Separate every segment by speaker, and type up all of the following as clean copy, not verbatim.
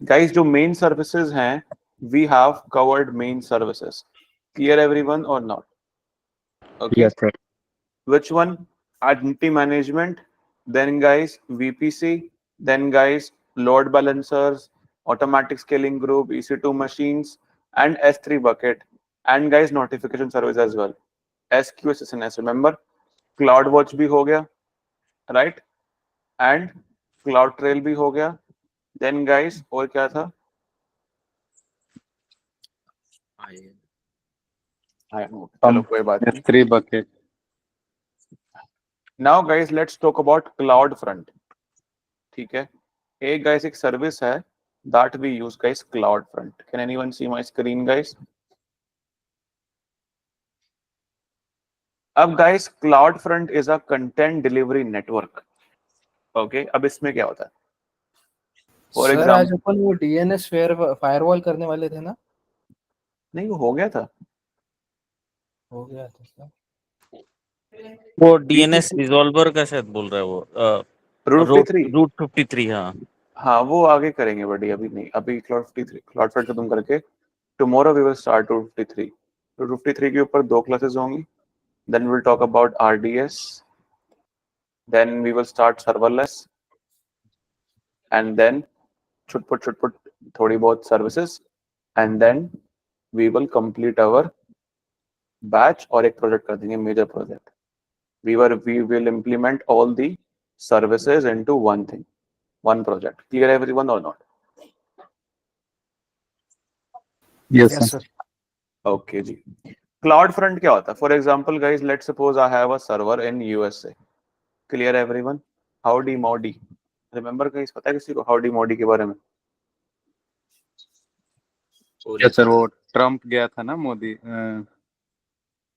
Speaker 1: Guys जो main services हैं, we have covered main services. Clear everyone or not? Okay.
Speaker 2: Yes, sir.
Speaker 1: Which one? Identity management, then guys VPC, then guys load balancers, automatic scaling group, EC2 machines, and S3 bucket, and guys notification service as well. SQSSNS, remember? CloudWatch भी हो गया, right? And CloudTrail भी हो गया. Then guys और क्या था? चलो कोई बात नहीं.
Speaker 2: S3 bucket.
Speaker 1: Now guys let's talk about CloudFront. ठीक है. एक guys एक सर्विस है that we use guys, CloudFront. Can anyone see my screen guys? अब guys CloudFront is a content delivery network. Okay, अब इसमें क्या होता है? For
Speaker 3: सर आज
Speaker 1: example,
Speaker 3: अपन वो डीएनएस फायरवॉल करने वाले थे ना?
Speaker 1: नहीं वो हो गया था.
Speaker 3: हो गया था सर.
Speaker 4: वो डीएनएस रिजॉल्वर का शायद बोल रहा है वो रूट 53.
Speaker 1: हाँ वो आगे करेंगे बड़ी, अभी नहीं. अभी CloudFront खत्म करके टुमारो वी विल स्टार्ट 253. 253 के ऊपर 2 क्लासेस होंगी. Then we'll talk about RDS. Then we will start serverless. And then chutput थोड़ी बहुत services. And then we will complete our batch और एक project कर देंगे, major project. We will implement all the services into one thing, one project. Clear everyone or not?
Speaker 2: Yes,
Speaker 3: Yes,
Speaker 2: sir.
Speaker 3: sir.
Speaker 1: Okay ji. CloudFront क्या होता है? For example guys, let's suppose I have a server in USA. Clear everyone? Howdy Modi. Remember guys, पता है किसी को Howdy Modi के बारे में?
Speaker 2: Yes, sir. वो ट्रम्प गया था ना मोदी,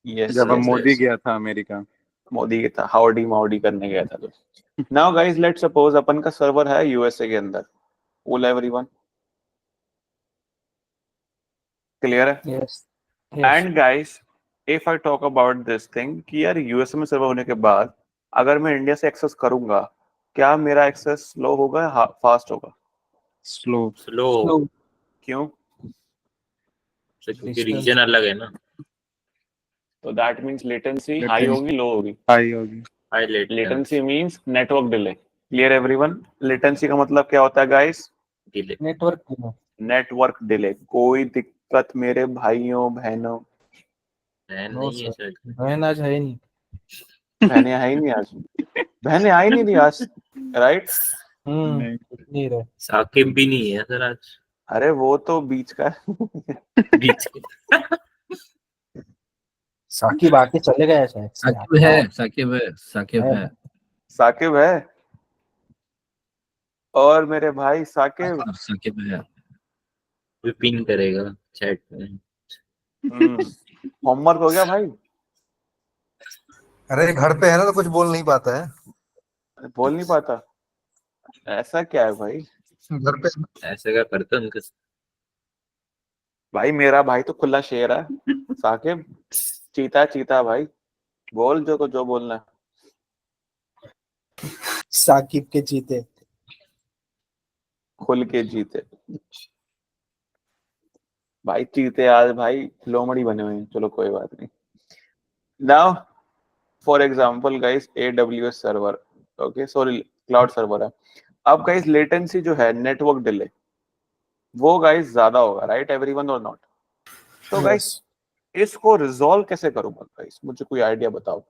Speaker 1: Yes.
Speaker 2: जब
Speaker 1: yes,
Speaker 2: मोदी
Speaker 1: yes.
Speaker 2: गया था अमेरिका.
Speaker 1: मोदी के था, हाउडी माउडी करने गया था. तो नाउ गाइस लेट्स सपोज अपन का सर्वर है यूएसए के अंदर. All everyone क्लियर है?
Speaker 3: Yes.
Speaker 1: And guys if I talk about this thing कि यार यूएसए में सर्वर होने के बाद अगर मैं इंडिया से एक्सेस करूंगा, क्या मेरा एक्सेस स्लो होगा या फास्ट होगा?
Speaker 2: स्लो.
Speaker 1: क्यों?
Speaker 4: क्योंकि रीजन अलग है ना.
Speaker 1: तो दैट मींस लेटेंसी हाई होगी, लो होगी?
Speaker 2: हाई होगी.
Speaker 4: High
Speaker 1: latency means network delay. Clear everyone? Latency का मतलब क्या होता है गाइस?
Speaker 4: डिले.
Speaker 1: Network delay. कोई दिक्कत मेरे भाइयों बहनों?
Speaker 4: नहीं है शायद.
Speaker 3: बहन आज है नहीं.
Speaker 1: बहनें आई नहीं आज. बहनें आई नहीं थी आज, राइट?
Speaker 3: नहीं रहे.
Speaker 4: साकिब भी नहीं है सर आज.
Speaker 1: अरे वो तो बीच का
Speaker 4: बीच के.
Speaker 3: साकिब आके चले गया शायद.
Speaker 4: साकिब है.
Speaker 1: साकिब है. और मेरे भाई साकिब
Speaker 4: है. वो पिन करेगा चैट में.
Speaker 1: होमवर्क हो गया भाई?
Speaker 5: अरे घर पे है ना तो कुछ बोल नहीं पाता है.
Speaker 1: बोल नहीं पाता? ऐसा क्या है भाई?
Speaker 5: घर पे
Speaker 4: ऐसे क्या करते उनके.
Speaker 1: भाई मेरा भाई तो खुला शेर है. साकिब चीता भाई, बोल जो बोलना है.
Speaker 3: साकिब के जीते
Speaker 1: खुल के जीते भाई. चीते आज भाई लोमड़ी बने हुए हैं. चलो कोई बात नहीं. Now for example guys AWS server, okay sorry cloud server है. अब गाइस लेटेंसी जो है, नेटवर्क डिले, वो गाइस ज्यादा होगा, राइट एवरीवन और नॉट? तो गाइस इसको रिजॉल्व कैसे करूंगा गाइस? मुझे कोई आइडिया बताओ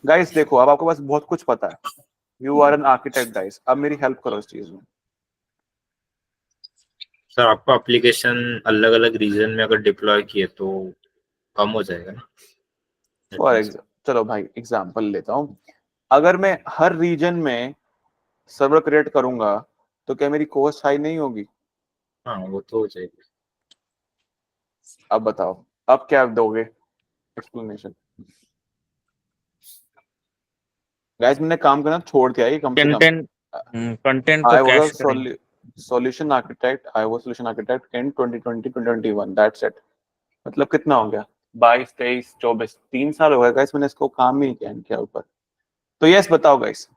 Speaker 1: गाइस. देखो अब आपके पास बहुत कुछ पता है. You are an architect guys. अब मेरी हेल्प करो इस चीज में.
Speaker 4: सर आपका एप्लीकेशन अलग अलग रीजन में अगर डिप्लॉय किए तो कम हो जाएगा ना.
Speaker 1: फॉर एग्जाम्पल चलो भाई एग्जांपल लेता हूँ. अगर मैं हर रीजन में सर्वर क्रिएट करूंगा तो क्या मेरी कॉस्ट हाई नहीं होगी?
Speaker 4: हाँ वो तो हो जाएगी.
Speaker 1: अब बताओ, अब क्या दोगे एक्सप्लेनेशन? गाइस मैंने काम करना छोड़ दिया है कम से कम.
Speaker 4: कंटेंट
Speaker 1: I
Speaker 4: को
Speaker 1: was
Speaker 4: cash
Speaker 1: a solution architect. I was solution architect in 2020-2021. That's it. मतलब कितना हो गया? 22, 23, 24, 3 साल हो गए गाइस मैंने इसको काम ही नहीं किया इनके ऊपर. तो यस बताओ गाइस,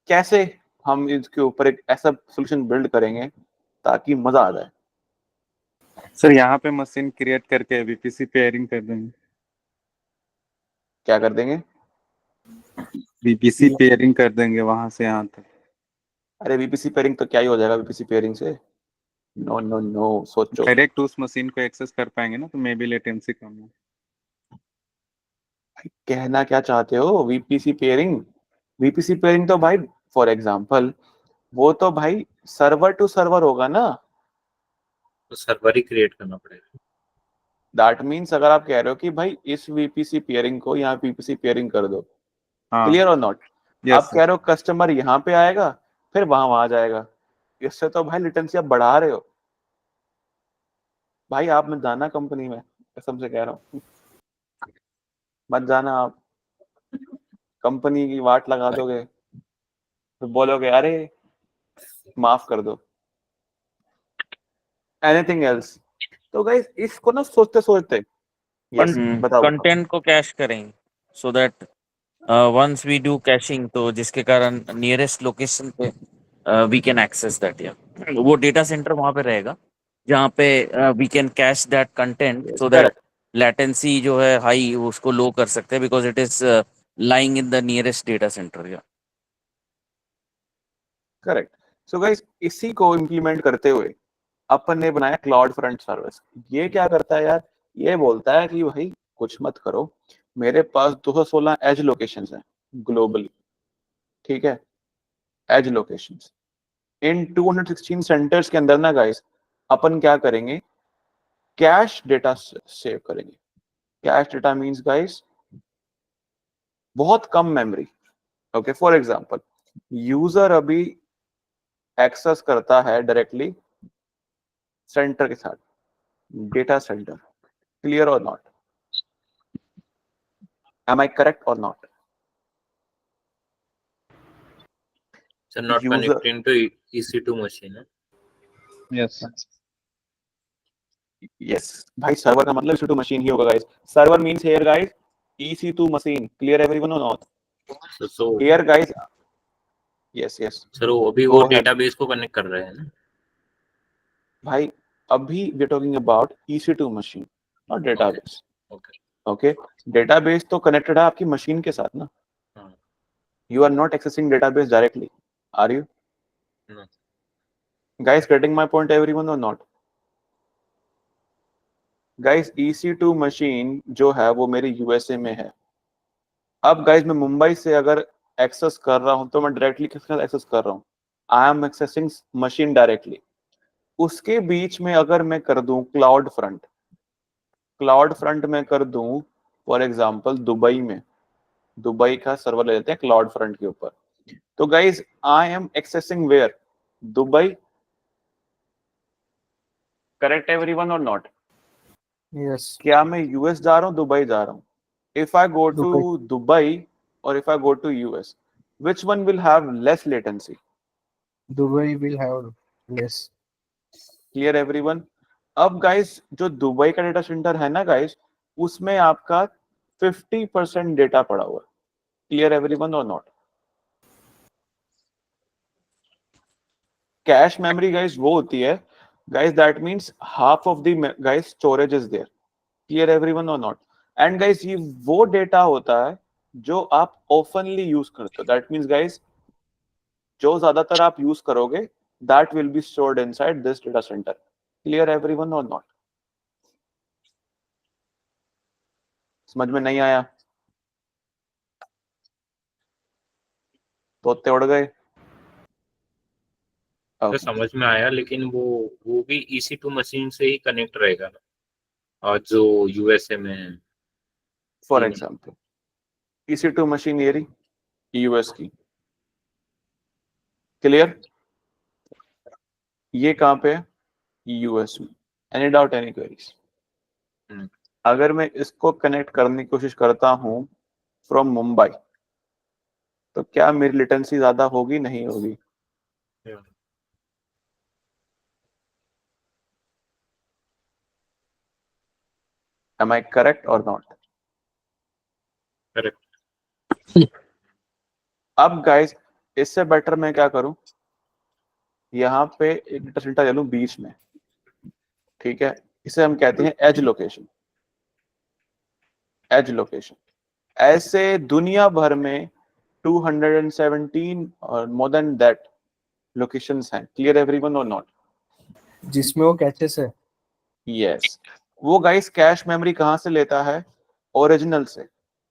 Speaker 1: कैसे हम इसके ऊपर एक ऐसा सोल्यूशन बिल्ड करेंगे ताकि मजा आ जाए?
Speaker 2: सर यहाँ पे मशीन क्रिएट करके वीपीसी पेयरिंग कर देंगे।
Speaker 1: क्या कर देंगे?
Speaker 2: वीपीसी पेयरिंग कर देंगे वहां से यहाँ तक।
Speaker 1: अरे वीपीसी पेयरिंग तो क्या ही हो जाएगा वीपीसी पेयरिंग से? नो नो नो, सोचो।
Speaker 2: डायरेक्ट उस मशीन को एक्सेस कर पाएंगे ना, तो मे बी लेटेंसी कम है।
Speaker 1: कहना क्या चाहते हो? वीपीसी पेयरिंग, वीपीसी पेयरिंग तो भाई फॉर एग्जांपल वो तो भाई सर्वर टू सर्वर होगा ना।
Speaker 6: तो सर्वर ही क्रिएट करना पड़ेगा।
Speaker 1: दैट मीन्स अगर आप कह रहे हो कि भाई इस वीपीसी पेयरिंग को यहाँ वीपीसी पेयरिंग कर दो,
Speaker 2: हाँ
Speaker 1: क्लियर और नॉट?
Speaker 2: यस
Speaker 1: आप कह रहे हो कस्टमर यहाँ पे आएगा फिर वहां जाएगा, इससे तो भाई लिटेंसी आप बढ़ा रहे हो। भाई आप मत जाना कंपनी में, कसम से कह रहा हूँ, मत जाना आप। कंपनी की वाट लगा दोगे तो बोलोगे अरे माफ कर दो। Anything else? तो गाइस इसको ना सोचते सोचते, यस बताओ।
Speaker 4: कंटेंट को कैश करेंगे so that once we do caching तो जिसके कारण नियरेस्ट लोकेशन पे वी कैन एक्सेस दैट, या वो डेटा सेंटर वहां पे रहेगा जहाँ पे we can cache that content so that
Speaker 1: correct
Speaker 4: latency जो है हाई उसको लो कर सकते हैं because it is lying in the nearest data centre. या
Speaker 1: करेक्ट। सो गाइस इसी को इम्प्लीमेंट करते हुए अपन ने बनाया क्लाउड फ्रंट सर्विस। ये क्या करता है यार? ये बोलता है कि भाई कुछ मत करो, मेरे पास 216 एज लोकेशंस हैं ग्लोबली, ठीक है? एज लोकेशंस इन 216 सेंटर्स के अंदर ना गाइस अपन क्या करेंगे? कैश डेटा सेव करेंगे। कैश डेटा मींस गाइस बहुत कम memory. Okay, for example user अभी एक्सेस करता है डायरेक्टली सेंटर के साथ, data centre, clear or not? Am I correct or not?
Speaker 6: So not
Speaker 1: User-
Speaker 6: connecting to EC2 machine.
Speaker 2: Yes
Speaker 1: yes भाई, server का मतलब EC2 मशीन ही होगा guys. Server means here guys EC2 machine, clear everyone or not?
Speaker 6: So
Speaker 1: here guys yes yes
Speaker 6: sir वो अभी
Speaker 1: Go
Speaker 6: वो
Speaker 1: ahead.
Speaker 6: Database को connect कर रहे हैं ना।
Speaker 1: भाई अभी we are talking about EC2 machine not database.
Speaker 6: Okay
Speaker 1: okay, database तो कनेक्टेड है आपकी मशीन के साथ ना।
Speaker 6: हाँ।
Speaker 1: You are not accessing database directly, are you?
Speaker 6: No.
Speaker 1: Guys getting my point everyone or not? Guys EC2 machine जो है वो मेरी यूएसए में है। अब गाइस मैं मुंबई से अगर एक्सेस कर रहा हूं तो मैं डायरेक्टली किसके साथ एक्सेस कर रहा हूं? आई एम एक्सेसिंग मशीन डायरेक्टली। उसके बीच में अगर मैं कर दूं क्लाउड फ्रंट, क्लाउड फ्रंट में कर दूं फॉर एग्जांपल दुबई में, दुबई का सर्वर ले लेते हैं क्लाउड फ्रंट के ऊपर, तो guys I am accessing where? Dubai, correct everyone or not?
Speaker 3: Yes
Speaker 1: क्या मैं यूएस जा रहा हूँ दुबई जा रहा हूँ? If I go to Dubai और if I go to US, which one will have less latency?
Speaker 3: Dubai will have less.
Speaker 1: Clear everyone? अब गाइस जो दुबई का डेटा सेंटर है ना गाइस, उसमें आपका 50% डेटा पड़ा हुआ है। Clear everyone or not? Cache memory guys वो होती है guys, that means half of the guys storage is there. Clear everyone or not? And guys ये वो डेटा होता है जो आप ऑफनली यूज करते हो। दैट मींस गाइस जो ज्यादातर आप यूज करोगे that will be stored inside this data centre. Clear everyone or not? समझ में नहीं आया? तोते उड़ गए?
Speaker 6: तो
Speaker 1: Okay.
Speaker 6: समझ में आया, लेकिन वो भी EC2 मशीन से ही कनेक्ट रहेगा ना, और जो यूएसए में है।
Speaker 1: फॉर एग्जाम्पल EC2 मशीन ये रही यूएस की, क्लियर? ये कहां पे है? यूएस में। Any doubt, any queries? अगर मैं इसको कनेक्ट करने की कोशिश करता हूं फ्रॉम मुंबई, तो क्या मेरी लेटेंसी ज्यादा होगी नहीं होगी? M I correct or not?
Speaker 6: Correct.
Speaker 1: अब गाइस इससे बेटर मैं क्या करूं? यहाँ पे एक डेटा सेंटर ले लूं बीच में, ठीक है? इसे हम कहते हैं एज लोकेशन। एज लोकेशन, ऐसे दुनिया भर में 217 और मोर देन दैट लोकेशंस हैं। Clear everyone or not?
Speaker 3: जिसमें वो कैचेस है।
Speaker 1: यस। वो गाइस कैश मेमोरी कहां से लेता है? ओरिजिनल से,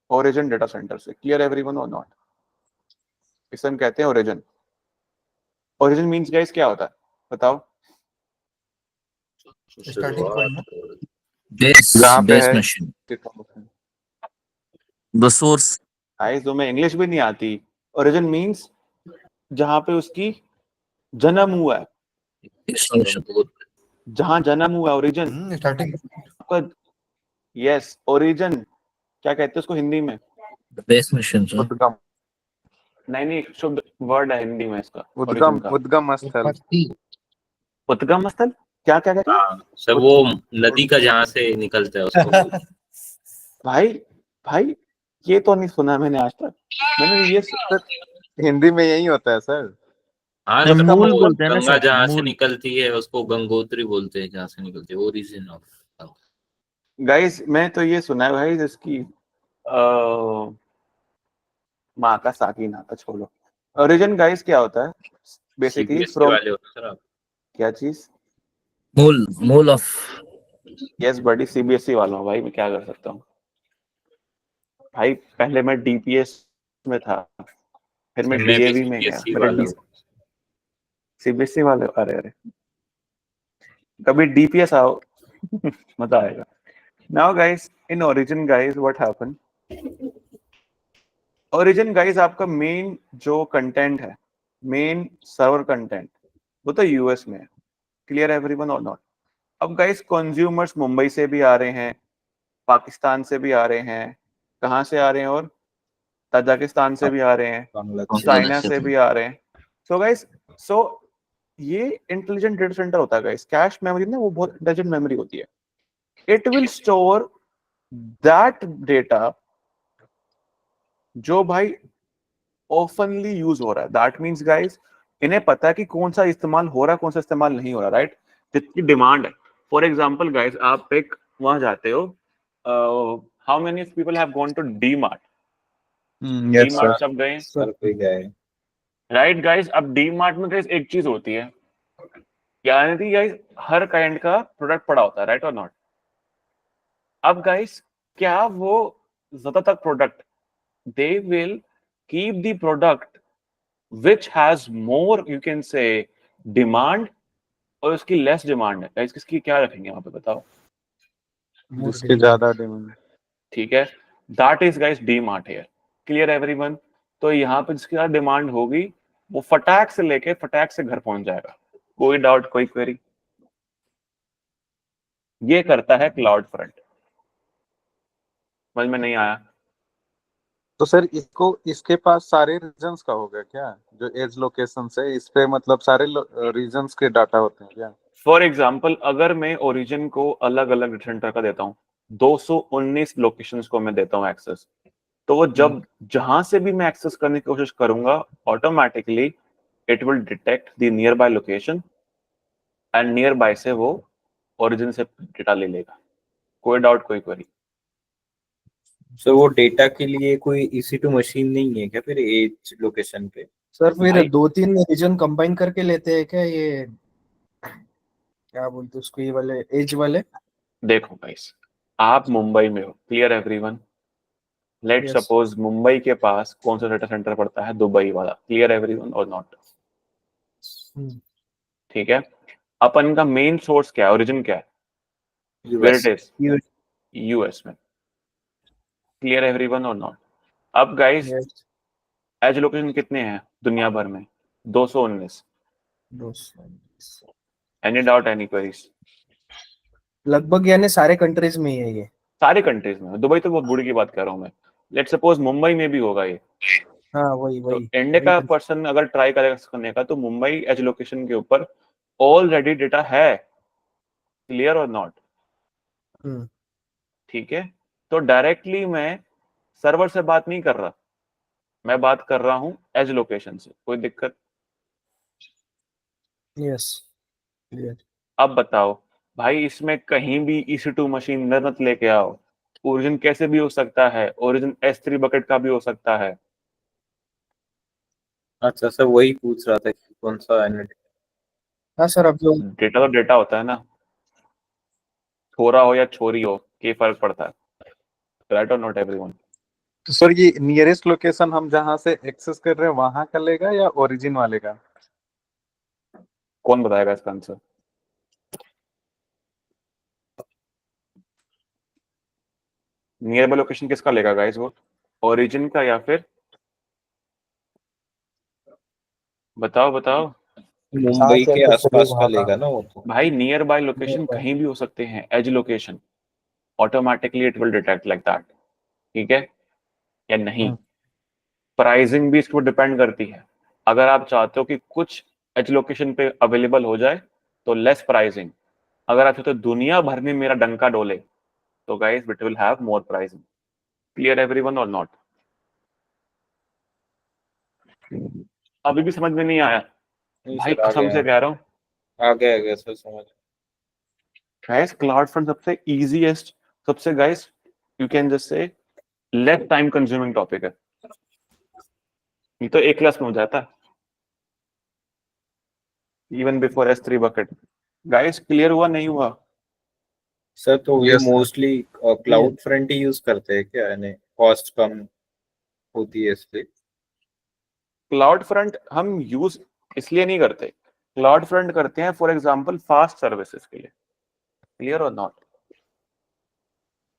Speaker 1: ओरिजिन डेटा सेंटर से। Clear everyone or not? इसे हम कहते हैं ओरिजिन। ओरिजिन मींस गाइस क्या होता है बताओ?
Speaker 5: स्टार्टिंग पॉइंट ना।
Speaker 2: जहाँ पे
Speaker 7: बेस
Speaker 2: है
Speaker 7: मशीन,
Speaker 4: द सोर्स।
Speaker 1: गाइस तुम्हें इंग्लिश भी नहीं आती। ओरिजिन मींस जहां पे उसकी जन्म हुआ है, जहां जन्म हुआ है, ओरिजिन।
Speaker 5: स्टार्टिंग
Speaker 1: आपका यस, ओरिजिन क्या कहते हैं उसको हिंदी में?
Speaker 7: Base machine sir.
Speaker 2: उद्गम
Speaker 1: नहीं नहीं, शुद्ध वर्ड है हिंदी में इसका ओरिजिन
Speaker 2: उद्गम
Speaker 1: का।
Speaker 2: उद्गम स्थल।
Speaker 1: उद्गम स्थल? क्या क्या कहते हैं?
Speaker 6: हाँ सर, वो नदी का जहाँ से निकलता है उसको बोलते हैं।
Speaker 1: भाई भाई ये तो नहीं सुना मैंने आज तक। मैंने ये
Speaker 2: हिंदी में यही होता है सर।
Speaker 6: हाँ
Speaker 4: नहीं,
Speaker 6: सर,
Speaker 4: मूल
Speaker 6: वो
Speaker 4: बोलते हैं ना
Speaker 6: गंगा
Speaker 4: सर,
Speaker 6: जहाँ से
Speaker 4: मूल।
Speaker 6: निकलती है उसको गंगोत्री बोलते हैं, जहाँ से निकलती है, ओरिजिन ऑफ।
Speaker 1: गाइस मैं तो ये सुना है भाई जिसकी माँ का साकी नाता छोड़ो। ओरिजिन गाइस क्या होता है? बेसिकली
Speaker 6: सीबीएसई
Speaker 1: फ्रॉम
Speaker 6: वाले होते हैं सर आप।
Speaker 1: क्या चीज?
Speaker 7: मूल ऑफ।
Speaker 1: यस बड़ी सीबीएसई वाला हूँ भाई, मैं क्या कर सकता हूँ भाई। पहले मैं डीपीएस में था, फिर मैं
Speaker 6: मैं भी
Speaker 1: डीएवी में गया,
Speaker 6: सीबीएसई
Speaker 1: मेरे
Speaker 6: वाला हूँ।
Speaker 1: सीबीएसई वाले। अरे अरे कभी डीपीएस आओ मजा आएगा। Now guys in origin guys what happen? Origin guys आपका मेन जो कंटेंट है, मेन सर्वर कंटेंट, वो तो यूएस में है। Clear everyone or not? अब गाइस कंज्यूमर्स मुंबई से भी आ रहे हैं, पाकिस्तान से भी आ रहे हैं, कहाँ से आ रहे हैं? और ताजिकिस्तान से भी आ रहे हैं, चाइना से भी आ रहे हैं। सो गाइस, सो ये इंटेलिजेंट डेटा सेंटर होता है गाइस। कैश मेमोरी ना वो बहुत इंटेलिजेंट मेमोरी होती है। It will store that data जो भाई ऑफनली यूज हो रहा है। दैट मींस गाइस इन्हें पता है कि कौन सा इस्तेमाल हो रहा है, कौन सा इस्तेमाल नहीं हो रहा, राइट? जितनी डिमांड है। फॉर एग्जांपल गाइस आप एक वहां जाते हो, how many people have gone to D Mart? D
Speaker 2: yes
Speaker 1: Mart
Speaker 2: sir.
Speaker 1: सब गए,
Speaker 6: सर कोई गए।
Speaker 1: Right guys? अब डी मार्ट में गाइस एक चीज होती है, यानी गाइस हर काइंड का प्रोडक्ट पड़ा होता है, राइट और नॉट? अब गाइस क्या वो ज्यादातर product, they will keep the product which has more you can say demand, और उसकी लेस डिमांड है गाइस, किसकी क्या रखेंगे वहां पे बताओ?
Speaker 2: जिसके ज्यादा डिमांड।
Speaker 1: ठीक है, that is guys D mart here. Clear everyone? तो यहाँ पे जिसकी ज्यादा डिमांड होगी वो फटाक से लेके फटाक से घर पहुंच जाएगा। कोई डाउट, कोई क्वेरी? ये करता है क्लाउड फ्रंट। समझ में नहीं आया?
Speaker 2: तो सर इसको इसके पास सारे रीजन्स का होगा क्या? जो एज लोकेशन है इस पे मतलब सारे रीजन्स के डाटा होते हैं क्या?
Speaker 1: फॉर एग्जाम्पल अगर मैं ओरिजिन को अलग अलग सेंटर का देता हूँ, 219 लोकेशंस को मैं देता हूँ एक्सेस, तो वो जब जहां से भी मैं एक्सेस करने की कोशिश करूंगा automatically it will detect the near by location and near by से वो ओरिजिन से डेटा ले लेगा। कोई डाउट, कोई क्वेरी?
Speaker 8: सर वो डेटा के लिए कोई EC2 मशीन नहीं है क्या फिर एज लोकेशन पे?
Speaker 3: सर फिर
Speaker 1: भाई-
Speaker 3: 2-3 रीजन कंबाइन करके लेते हैं क्या? ये क्या बोलते हैं उसको, ये वाले एज वाले?
Speaker 1: देखो गाइस आप मुंबई में हो, clear everyone? Let
Speaker 3: Yes.
Speaker 1: Suppose Mumbai के पास कौन सा डेटा सेंटर पड़ता है? दुबई वाला। Clear everyone or not? ठीक है, अपन का मेन सोर्स क्या है? ओरिजिन क्या है? Where it is? यूएस में। Clear everyone or not? अब गाइस
Speaker 3: Yes.
Speaker 1: एज लोकेशन कितने हैं दुनिया भर में? 219। Any doubt, any queries?
Speaker 3: लगभग यानी सारे कंट्रीज में ही है ये।
Speaker 1: सारे कंट्रीज में। दुबई तो बहुत बुरी की बात कर रहा हूँ मैं। लेट सपोज मुंबई में भी होगा ये,
Speaker 3: हाँ वही
Speaker 1: तो
Speaker 3: वही
Speaker 1: इंडिया का पर्सन अगर ट्राई करेगा करने का तो मुंबई एज लोकेशन के ऊपर ऑलरेडी डेटा है। Clear or not? ठीक है, तो डायरेक्टली मैं सर्वर से बात नहीं कर रहा, मैं बात कर रहा हूं एज लोकेशन से। कोई दिक्कत?
Speaker 3: Yes clear.
Speaker 1: अब बताओ भाई इसमें कहीं भी EC2 मशीन मत लेके आओ, ओरिजिन कैसे भी हो सकता है, ओरिजिन S3 बकेट का भी हो सकता है।
Speaker 8: अच्छा सर, वही पूछ रहा था कि कौन सा एनालिटिक्स।
Speaker 3: हाँ सर, अब जो
Speaker 1: डेटा तो डेटा होता है ना, छोरा हो या छोरी हो, क्या फर्क पड़ता है? राइट और नॉट एवरीवन?
Speaker 2: तो सर ये नियरेस्ट लोकेशन हम जहाँ से एक्सेस कर रहे हैं वहां का लेगा या ओरिजिन वाले का?
Speaker 1: कौन बताएगा इसका आंसर? नियर बाय लोकेशन किसका लेगा गाइस वो, ओरिजिन का या फिर बताओ बताओ
Speaker 8: मुंबई के आसपास का लेगा ना वो तो।
Speaker 1: भाई। नियर बाय लोकेशन कहीं भी हो सकते हैं, edge location automatically it will detect like that, ठीक है या नहीं? प्राइसिंग भी इसको डिपेंड करती है। अगर आप चाहते हो कि कुछ एज लोकेशन पे अवेलेबल हो जाए तो लेस प्राइसिंग, अगर आप चाहते हो दुनिया भर में मेरा डंका डोले तो guys it will have more pricing. Clear everyone or not? अभी भी समझ में नहीं आया?
Speaker 8: नहीं
Speaker 1: भाई
Speaker 8: सर, आ
Speaker 1: कसम
Speaker 8: गया
Speaker 1: से कह रहा हूँ
Speaker 8: आ गया सर, समझ।
Speaker 1: गाइस, क्लाउड फ्रंट सबसे इजीएस्ट, सबसे guys you can just say less time consuming topic है। ये तो एक क्लास में हो जाता है, even before S3 bucket. Guys clear हुआ नहीं हुआ?
Speaker 8: सर तो ये
Speaker 2: Yes, sir.
Speaker 8: Mostly CloudFront ही यूज करते हैं क्या, यानी कॉस्ट कम होती है इसलिए?
Speaker 1: क्लाउड फ्रंट हम यूज इसलिए नहीं करते, क्लाउड फ्रंट करते हैं फॉर एग्जांपल फास्ट सर्विसेज के लिए। Clear or not?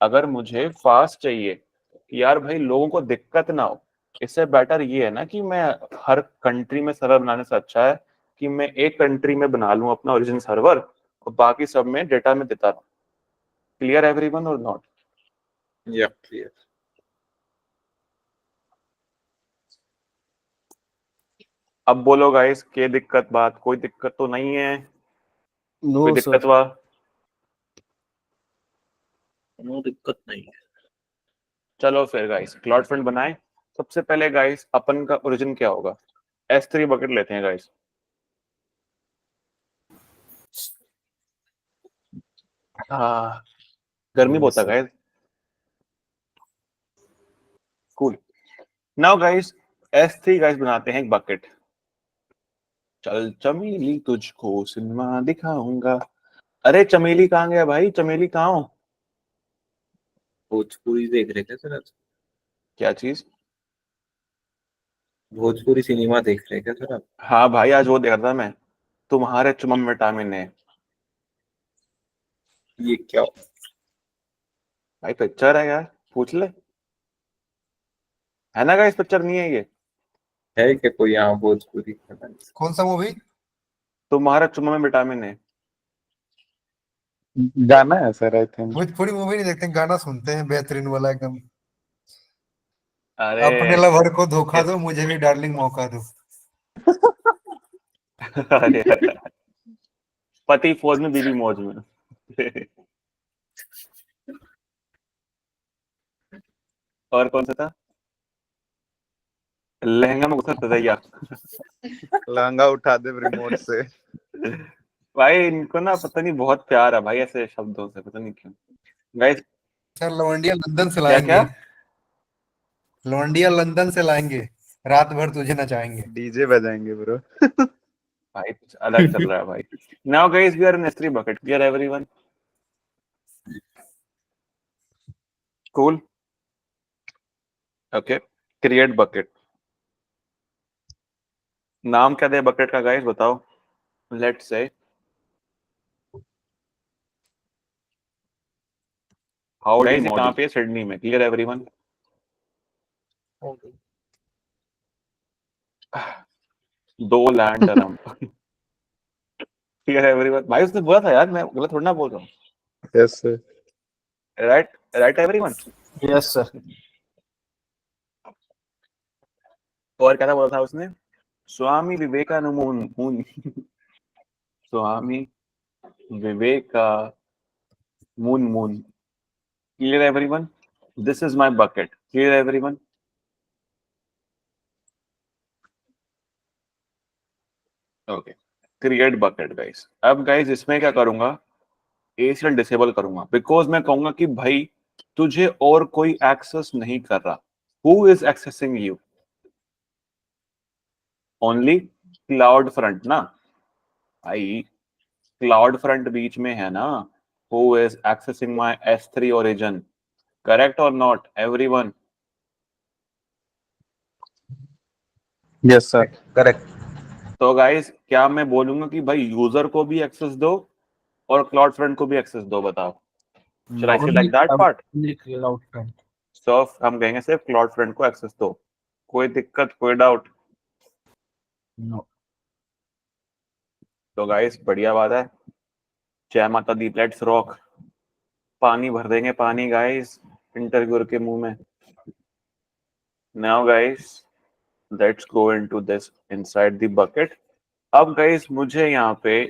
Speaker 1: अगर मुझे फास्ट चाहिए कि यार भाई लोगों को दिक्कत ना हो, इससे बेटर ये है ना कि मैं हर कंट्री में सर्वर बनाने से अच्छा है कि मैं एक कंट्री में बना लूं अपना ओरिजिन सर्वर और बाकी सब में डेटा में देता रहूं। Clear everyone or not?
Speaker 8: या क्लियर।
Speaker 1: अब बोलो गाइस, क्या दिक्कत? बात कोई दिक्कत तो नहीं है?
Speaker 3: नो
Speaker 1: कोई दिक्कत
Speaker 3: सर।
Speaker 1: हुआ?
Speaker 6: नो दिक्कत नहीं है।
Speaker 1: चलो फिर गाइस क्लाउड फ्रंट बनाए। सबसे पहले गाइस अपन का ओरिजिन क्या होगा? S3 बकेट लेते हैं गाइस। हाँ, गर्मी बहुत है guys. Cool. Now guys S3 guys बनाते हैं एक बकेट। चल चमेली तुझको सिनेमा दिखाऊंगा। अरे चमेली कहाँ गया भाई? चमेली कहाँ हो?
Speaker 8: भोजपुरी देख रहे क्या सर आज?
Speaker 1: क्या चीज?
Speaker 8: भोजपुरी सिनेमा देख रहे क्या सर आप?
Speaker 1: हाँ भाई, आज वो देख रहा था मैं, तुम्हारे चुमम विटामिन है।
Speaker 8: ये क्या?
Speaker 1: भाई पिक्चर है यार, पूछ ले। है ना गाइस, पिक्चर नहीं है ये?
Speaker 8: है क्या कोई यहाँ भोजपुरी? पता नहीं।
Speaker 5: कौन सा मूवी?
Speaker 1: तुम्हारा चुमम में विटामिन है।
Speaker 2: गाना है sir, I think.
Speaker 5: Bhojpuri movie नहीं देखते, गाना सुनते हैं बेहतरीन वाला एकदम।
Speaker 1: अरे
Speaker 5: अपने लवर को धोखा
Speaker 1: कैसे?
Speaker 5: दो, मुझे भी डार्लिंग मौका दो।
Speaker 1: अरे पति फौज में बीवी मौज में। और कौन सा था? लहंगा में घुसा तदैया।
Speaker 2: लहंगा उठा दे रिमोट से।
Speaker 1: भाई इनको ना पता नहीं बहुत प्यार है भाई ऐसे शब्दों से, पता नहीं क्यों। गाइस
Speaker 5: सर लवंडिया लंदन से
Speaker 1: क्या क्या?
Speaker 5: लाएंगे। लवंडिया लंदन से लाएंगे, रात भर तुझे नचाएंगे।
Speaker 2: डीजे बजाएंगे ब्रो।
Speaker 1: भाई कुछ अलग चल रहा है भाई। Now guys we are in S3 bucket. Clear everyone? Cool. Okay. Create bucket. नाम क्या दे बकेट का गाइस बताओ? लेट्स से हाउ गाइस ये कहाँ पे है? सिडनी में। Clear everyone? दो लैंड अराउंड। Clear everyone? भाई उसने बोला था यार, मैं गलत थोड़ा ना बोल रहा हूँ।
Speaker 2: Yes sir.
Speaker 1: Right right everyone?
Speaker 3: Yes sir.
Speaker 1: और क्या था बोला था उसने? Swami Vivekananda. Swami Viveka moon. Clear everyone? This is my bucket. Clear everyone? Okay. Create bucket guys. अब guys इसमें क्या करूंगा? ACL डिसेबल करूंगा, बिकॉज मैं कहूंगा कि भाई तुझे और कोई एक्सेस नहीं कर रहा. Who is accessing you? Only CloudFront ना भाई, क्लाउड फ्रंट बीच में है ना. Who is accessing my S3 origin? Correct or not everyone?
Speaker 2: Yes sir.
Speaker 5: Correct.
Speaker 1: तो गाइस क्या मैं बोलूंगा कि भाई यूजर को भी एक्सेस दो और क्लाउड फ्रंट को भी एक्सेस दो? बताओ. Should I say like that part?
Speaker 3: Cloud front.
Speaker 1: So हम कहेंगे सिर्फ क्लाउड फ्रंट को एक्सेस दो. कोई दिक्कत, कोई डाउट?
Speaker 3: नो.
Speaker 1: तो गाइस बढ़िया बात है. जय माता दी, लेट्स रॉक. पानी भर देंगे, पानी गाइस इंटरव्यूअर के मुंह में. Now guys let's go into this inside the bucket. अब गाइस मुझे यहाँ पे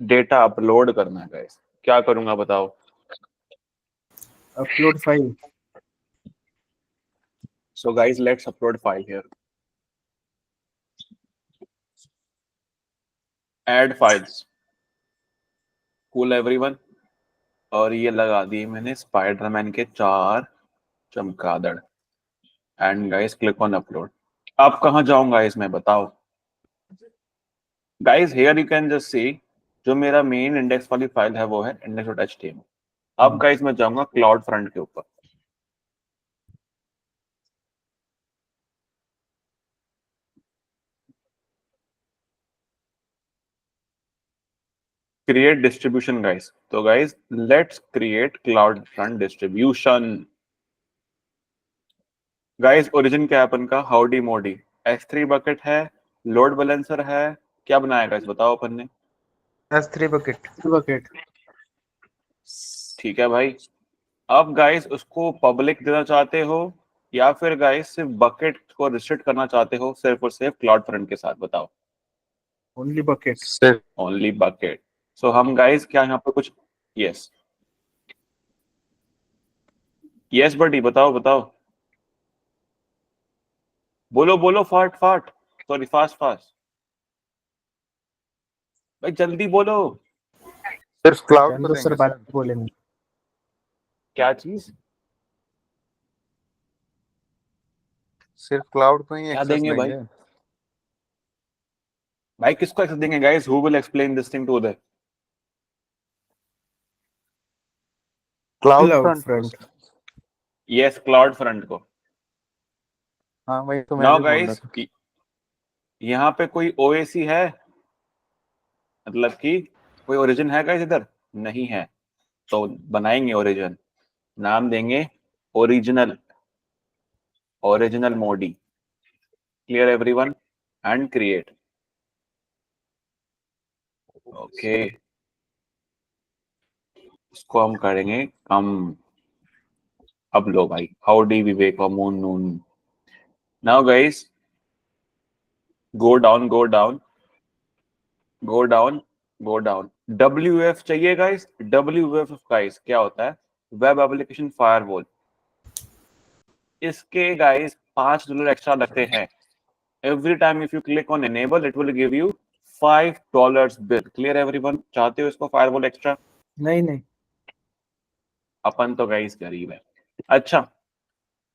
Speaker 1: डेटा अपलोड करना है गाइस. क्या करूंगा बताओ?
Speaker 3: Upload file.
Speaker 1: So guys, let's upload file here. Add files. Cool everyone. और ये लगा दिए मैंने स्पाइडरमैन के 4 चमगादड़. And guys click on upload. अब कहाँ जाऊंगा इसमें बताओ? Guys here you can just see जो मेरा मेन इंडेक्स वाली फाइल है वो है index.html. अब गाइस मैं जाऊंगा क्लाउड फ्रंट के ऊपर. Create distribution guys. तो guys let's create CloudFront distribution. Guys origin क्या है अपन का? हाउडी मोडी. S3 बकेट है, लोड बैलेंसर है, क्या बनाया गाइस बताओ अपन ने?
Speaker 5: S3 bucket.
Speaker 3: बकेट.
Speaker 1: ठीक है भाई. अब गाइस उसको पब्लिक देना चाहते हो या फिर गाइस सिर्फ बकेट को रिस्ट्रिक्ट करना चाहते हो सिर्फ और सिर्फ क्लाउड फ्रंट के साथ? बताओ.
Speaker 3: Only bucket.
Speaker 2: सिर्फ
Speaker 1: ओनली बकेट. सो हम गाइस क्या यहाँ पे कुछ यस यस बडी बताओ बताओ. बोलो बोलो फाट फाट. Sorry fast fast. भाई जल्दी बोलो.
Speaker 2: सिर्फ क्लाउड
Speaker 3: जान
Speaker 2: को
Speaker 3: दो सर,
Speaker 2: देंगे
Speaker 3: बात
Speaker 2: सर।
Speaker 3: बोलेंगे.
Speaker 1: क्या चीज?
Speaker 2: सिर्फ क्लाउड को ही
Speaker 1: क्या
Speaker 2: एक्सेस
Speaker 1: देंगे भाई?
Speaker 2: देंगे।
Speaker 1: भाई किसको एक्सेस देंगे guys? Who will explain this thing to Uday?
Speaker 2: Cloud
Speaker 3: cloud
Speaker 2: front.
Speaker 3: Front.
Speaker 1: Yes cloud front को.
Speaker 2: हाँ वही तो मैं
Speaker 1: नाउ
Speaker 2: भी बोल रहा
Speaker 1: गाइस
Speaker 2: था।
Speaker 1: यहाँ पे कोई ओएसी है? मतलब कि कोई ओरिजिन है गाइस इधर? नहीं है. तो बनाएंगे ओरिजिन. नाम देंगे original. Original Modi. Clear everyone? And create. Okay इसको हम करेंगे कम. अब लो भाई. हाउडी विवेक और moon noon. Now guys go down go down go down go down. WF चाहिए गाइस. WF गाइस क्या होता है? Web application firewall. इसके गाइस $5 एक्स्ट्रा लगते हैं. Every time if you click on enable it will give you $5 bill. Clear everyone? चाहते हो इसको फायरवॉल एक्स्ट्रा?
Speaker 3: नहीं नहीं.
Speaker 1: अपन तो गाइस गरीब है. अच्छा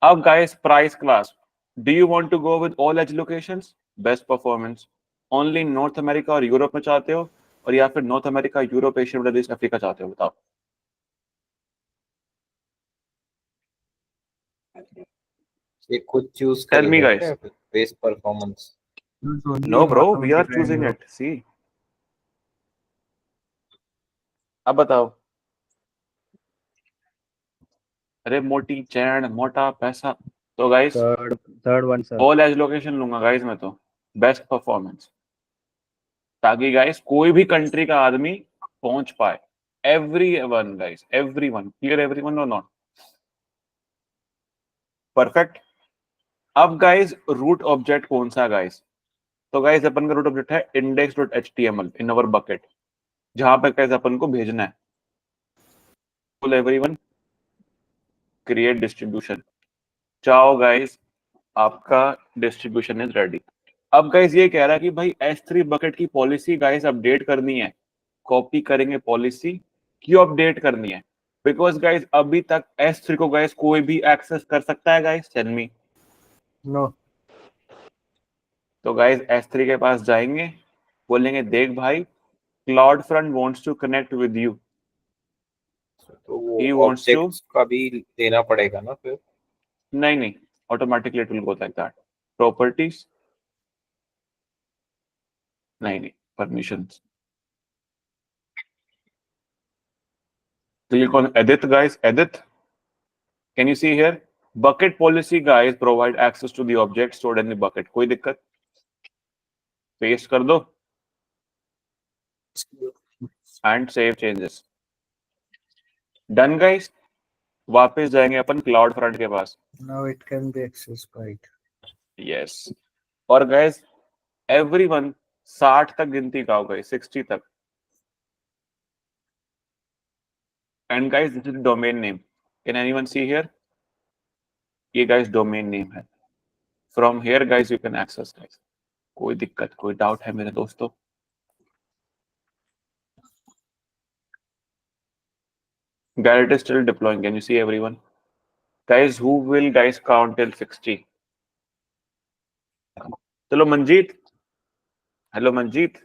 Speaker 1: अब guys price class. Do you want to go with all edge locations? Best performance only North America और यूरोप में चाहते हो और या फिर North America, Europe, Asia, Middle East, Africa चाहते हो? बताओ.
Speaker 8: ये खुद चूज
Speaker 1: Tell me,
Speaker 8: करेगा
Speaker 1: guys.
Speaker 8: क्या best performance?
Speaker 1: No bro, we are choosing it. See. अब बताओ. अरे मोटी चैन मोटा पैसा. तो guys
Speaker 9: third one sir.
Speaker 1: All edge location लूंगा गाइस मैं तो. Best performance. ताकि गाइस कोई भी कंट्री का आदमी पहुंच पाए. Everyone guys, everyone. Clear everyone or not? Perfect. अब गाइस रूट ऑब्जेक्ट कौन सा गाइस? तो गाइस अपन का रूट ऑब्जेक्ट है index.html इन अवर बकेट, जहां पर गाइस अपन को भेजना है. Everyone create distribution. चाओ गाइस आपका डिस्ट्रीब्यूशन इज रेडी. अब गाइस ये कह रहा है कि भाई S3 बकेट की पॉलिसी गाइस अपडेट करनी है. कॉपी करेंगे पॉलिसी. क्यों अपडेट करनी है? बिकॉज गाइस अभी तक S3 को गाइस कोई भी एक्सेस कर सकता है गाइस, टेल मी।
Speaker 3: नो,
Speaker 1: तो गाइस S3 के पास जाएंगे, बोलेंगे देख भाई, cloud front wants to connect with you,
Speaker 8: तो वो
Speaker 1: he wants to,
Speaker 8: ऑब्जेक्ट्स का भी देना पड़ेगा ना फिर?
Speaker 1: नहीं, automatically it will go like that. Properties, नहीं, परमिशंस। तो ये कौन? Edit guys, edit, can you see here? Bucket policy guys provide access to the object stored in the bucket. कोई दिक्कत? पेस्ट कर दो and save changes. Done guys. वापस जाएंगे अपन क्लाउड फ्रंट के पास।
Speaker 3: Now it can be accessed by
Speaker 1: yes. और गाइस एवरीवन 60 तक गिनती का होगा, 60 तक। And guys this is domain name, can anyone see here? ये गाइस डोमेन नेम है। From here guys you can access guys. कोई दिक्कत, कोई डाउट है मेरे दोस्तों? Garrett is still deploying. Can you see everyone? Guys, who will guys count till 60? चलो Manjeet, hello Manjeet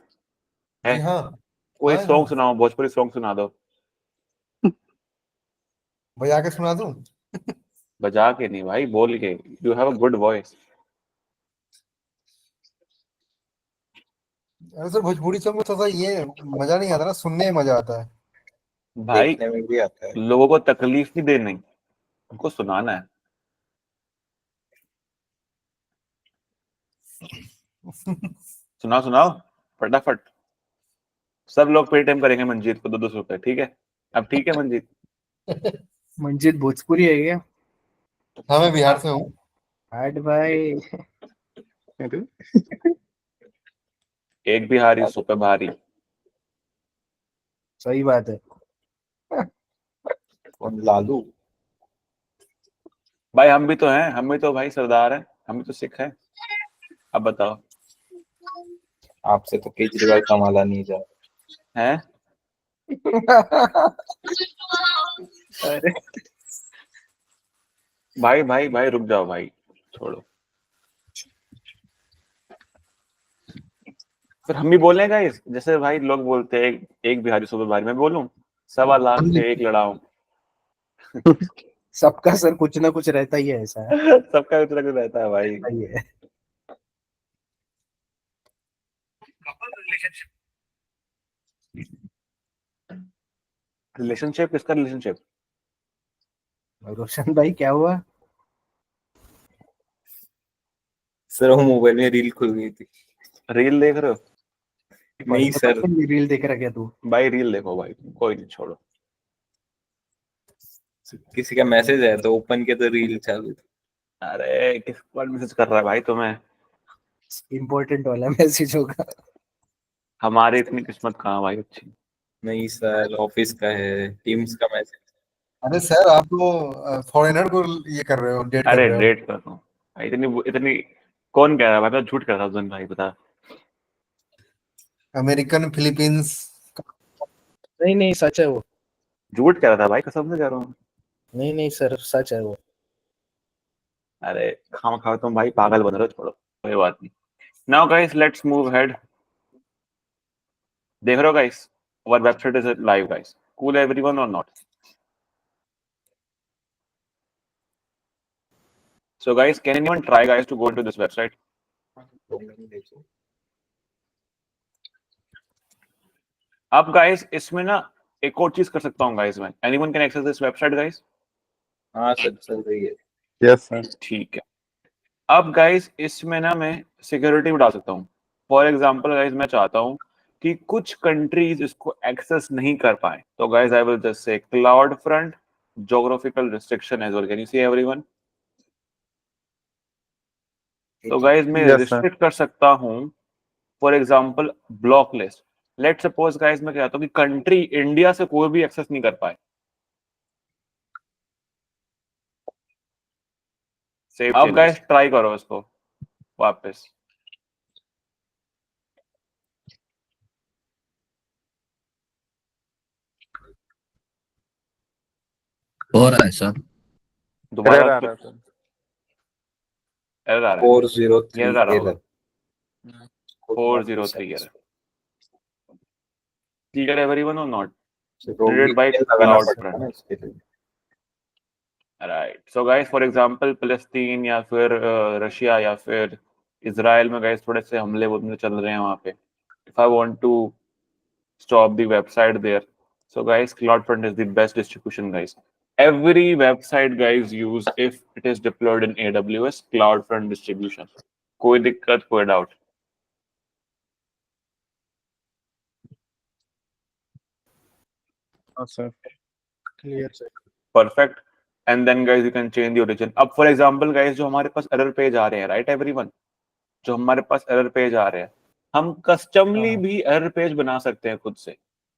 Speaker 1: है?
Speaker 5: जी हाँ,
Speaker 1: कोई
Speaker 5: हाँ,
Speaker 1: सॉन्ग
Speaker 5: हाँ।
Speaker 1: सुनाओ, भोजपुरी सॉन्ग सुना दो।
Speaker 5: बजा के सुना दूं?
Speaker 1: बजा के नहीं भाई, बोल के। You have a good voice.
Speaker 5: अरे सर, भोजपुरी सॉन्ग में थोड़ा सा ये मजा नहीं आता ना, सुनने में मजा आता है।
Speaker 1: भाई
Speaker 8: देखने में भी आता है।
Speaker 1: लोगों को तकलीफ नहीं देनी, उनको सुनाना है। सुनाओ सुनाओ फटाफट। सब लोग पेटीएम करेंगे मंजीत को 200 रुपए, ठीक है? अब ठीक है मंजीत?
Speaker 3: मंजीत भोजपुरी है क्या?
Speaker 5: हाँ, मैं बिहार से हूँ।
Speaker 3: हार्ड भाई।
Speaker 1: एक बिहारी सौ पे भारी।
Speaker 3: सही बात है।
Speaker 8: और लालू।
Speaker 1: भाई हम भी तो हैं, हम भी तो भाई सरदार हैं, हम भी तो सिख हैं। अब बताओ।
Speaker 8: आपसे तो केजरीवाल कमाला नहीं जा।
Speaker 1: हैं?
Speaker 3: अरे
Speaker 1: भाई भाई भाई रुक जाओ भाई, छोड़ो। फिर हम भी बोले गाइस, जैसे भाई लोग बोलते हैं एक बिहारी सौ पे भारी, मैं बोलूं 1.25 लाख से एक लड़ाऊं।
Speaker 3: सबका सर कुछ ना कुछ रहता ही है, ऐसा है।
Speaker 1: सबका उतना कुछ रहता है भाई।
Speaker 3: सही है।
Speaker 1: रिलेशनशिप? किसका रिलेशनशिप?
Speaker 3: रोशन भाई क्या हुआ?
Speaker 8: सर वो मोबाइल में रील खुल गई थी।
Speaker 1: रील देख रहे हो?
Speaker 8: नहीं सर,
Speaker 3: रील देख रहा क्या तू?
Speaker 1: भाई रील देखो भाई, कोई नहीं, छोड़ो।
Speaker 8: किसी का मैसेज आया तो ओपन किया तो रील चालू थी।
Speaker 1: अरे किस पर मैसेज कर रहा है भाई तुम्हें?
Speaker 3: इम्पोर्टेंट वाला मैसेज होगा।
Speaker 1: हमारी इतनी किस्मत कहाँ भाई अच्छी।
Speaker 8: नहीं सर, ऑफिस का है, टीम्स का मैसेज।
Speaker 5: अरे सर, आप तो फॉरेनर को ये कर रहे हो, डेट कर
Speaker 1: अरे
Speaker 5: रहे हो।
Speaker 1: डेट कर रहा हूँ भाई, इतनी इतनी कौन कह रहा है भाई? मैं झूठ कर रहा हूँ भाई, बता।
Speaker 5: American, Philippines.
Speaker 3: नहीं नहीं, सच है वो।
Speaker 1: झूठ कह रहा था भाई, कसम से कह रहा हूँ।
Speaker 3: नहीं नहीं सर, सच है वो।
Speaker 1: अरे खाम खा तुम भाई पागल बन रहे हो, छोड़ो, कोई बात नहीं। Now guys let's move ahead. देख रहे हो guys, our website is live guys. Cool everyone or not? So guys, can anyone try guys to go into this website? अब guys इसमें ना एक और चीज कर सकता हूँ guys मैं। Anyone can access this website guys?
Speaker 8: हाँ सर, चल रही है।
Speaker 2: Yes sir.
Speaker 1: ठीक है। अब guys इसमें ना मैं सिक्योरिटी भी डाल सकता हूँ। फॉर एग्जाम्पल guys मैं चाहता हूँ कि कुछ कंट्रीज इसको एक्सेस नहीं कर पाए, तो guys I will just say cloud front geographical restriction as well. Can you see everyone? तो गाइज मैं
Speaker 2: Yes, sir.
Speaker 1: रिस्ट्रिक्ट कर सकता हूँ, for example block list. Let suppose guys मैं कहता हूँ कि कंट्री इंडिया से कोई भी एक्सेस नहीं कर पाए। अब गाइज ट्राई करो इसको वापस।
Speaker 7: हो रहा है सर।
Speaker 1: दोबारा
Speaker 2: एरर आ रहा है सर।
Speaker 1: एरर आ रहा है,
Speaker 8: 403
Speaker 1: एरर आ रहा होगा,
Speaker 8: error.
Speaker 1: 403 error. Clear everyone or not?
Speaker 8: So, rogue
Speaker 1: Created by
Speaker 8: VPN लगाना
Speaker 1: CloudFront.
Speaker 8: पड़ता है ना इसके लिए।
Speaker 1: Right. So guys for example फिलिस्तीन या फिर रशिया या फिर इजराइल में गाइस थोड़े से हमले वमले चल रहे हैं वहां पे। If I want to stop the website there, so guys CloudFront is the best distribution guys. Every website guys use, if it is deployed in AWS, CloudFront distribution. कोई दिक्कत कोई डाउट?
Speaker 2: हाँ sir.
Speaker 3: Clear sir.
Speaker 1: Perfect. And then guys you can change the origin. अब for example guys जो हमारे पास error page आ रहे हैं, right everyone, जो हमारे पास error पेज आ रहे हैं, हम कस्टमली भी error पेज बना सकते हैं खुद से।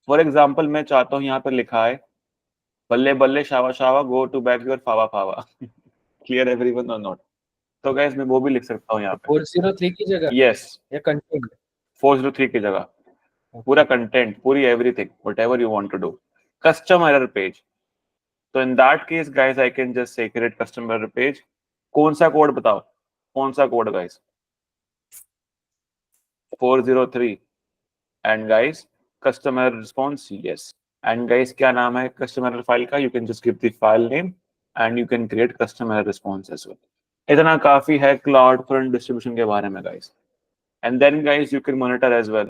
Speaker 1: फॉर एग्जाम्पल मैं चाहता हूँ यहाँ पे लिखा है बल्ले बल्ले शावा शावा गो टू बैक योर फावा फावा। Clear everyone or not? तो गाइस मैं वो भी लिख सकता हूँ यहाँ पे।
Speaker 3: 403 की जगह
Speaker 1: यस,
Speaker 3: या कंटेंट?
Speaker 1: 403 की जगह पूरा कंटेंट, पूरी everything, whatever you want to do, custom error page. तो in that case guys I can just say create custom error page. कौन सा कोड बताओ, कौन सा code guys? 403 and guys custom error response, yes. And guys क्या नाम है custom error file का? You can just give the file name and you can create custom error response as well. इतना काफी है CloudFront डिस्ट्रीब्यूशन के बारे में guys. And then guys you can monitor as well.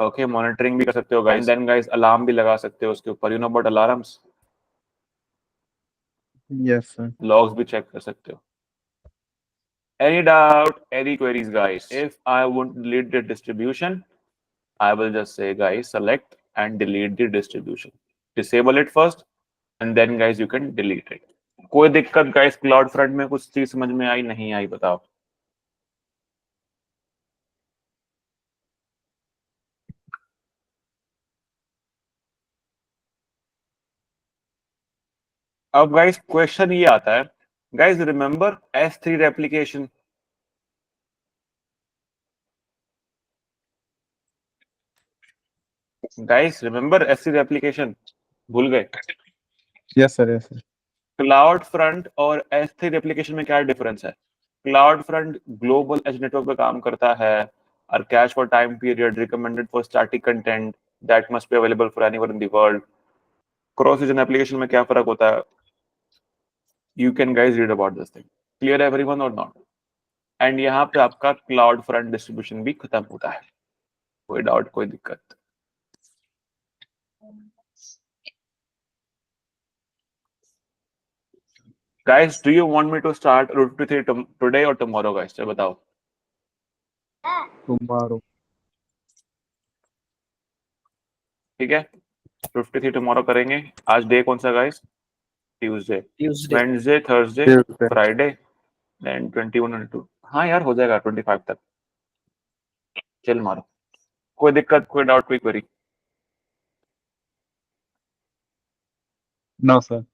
Speaker 1: Okay, monitoring भी कर सकते हो guys. And then guys alarm भी लगा सकते हो उसके ऊपर, you know about alarms.
Speaker 2: Yes sir.
Speaker 1: Logs भी चेक कर सकते हो। Any doubt, any queries guys? If I want to delete the distribution, I will just say guys select and delete the distribution. Disable it first and then guys you can delete it. कोई दिक्कत guys CloudFront में? कुछ चीज समझ में आई नहीं आई बताओ? अब गाइस क्वेश्चन ये आता है, guys remember S3 replication? Guys remember S3 replication? भूल गए?
Speaker 2: Yes sir. Yes sir.
Speaker 1: CloudFront और S3 रेप्लिकेशन में क्या डिफरेंस है? CloudFront ग्लोबल एज नेटवर्क पे काम करता है और cache for time period, recommended for static content that must be available for anyone in the world. Cross region application में क्या फर्क होता है? You can guys read about this thing. Clear everyone or not? And यहाँ पे आपका CloudFront distribution भी खत्म होता है। कोई डाउट, कोई दिक्कत? Guys, do you want me to start Route 53 today or tomorrow guys? चलो बताओ।
Speaker 2: टुमारो।
Speaker 1: ठीक है, 53 टुमारो करेंगे। आज डे कौन सा guys? Tuesday,
Speaker 3: Tuesday.
Speaker 1: Wednesday, Thursday,
Speaker 2: Tuesday.
Speaker 1: Friday, then 21 और 22। हाँ यार हो जाएगा 25 तक। चल मारो, कोई दिक्कत, कोई डाउट, कोई क्वेरी?
Speaker 2: No sir.